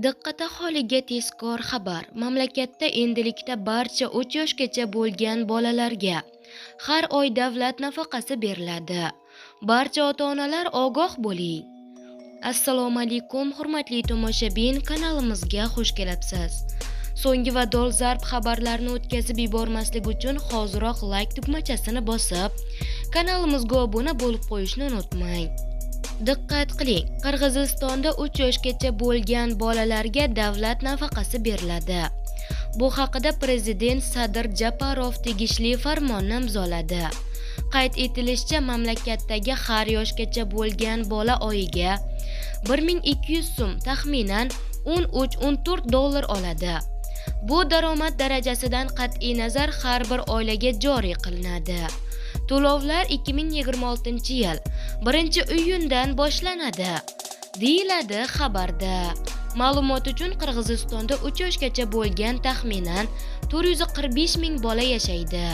Diqqat aholiga tezkor xabar. Mamlakatda endilikda barcha 3 yoshgacha bo'lgan bolalarga har oy davlat nafaqasi beriladi. Barcha ota-onalar ogoh bo'ling. Assalomu alaykum, hurmatli tomoshabin, kanalimizga xush kelibsiz. So'nggi va dolzarb xabarlarni o'tkazib yubormaslik uchun hoziroq like tugmachasini bosib, kanalimizga obuna bo'lib qo'yishni unutmang. Diqqat qiling, Qirg'izistonda 3 yoshgacha bo'lgan bolalarga davlat nafaqasi beriladi. Bu haqida prezident Sadir Japarov tegishli farmonni imzoladi. Qayd etilishicha, mamlakatdagi har yoshgacha bo'lgan bola oyiga 1200 so'm, taxminan 13-14 dollar oladi. Bu daromad darajasidan qat'iy nazar har bir oilaga joriy qilinadi. To'lovlar 2026-yil 1-iyundan boshlanadi, deyiladi xabarda. Ma'lumot uchun, Qirg'izistonda 3 yoshgacha bo'lgan taxminan 445 ming bola yashaydi.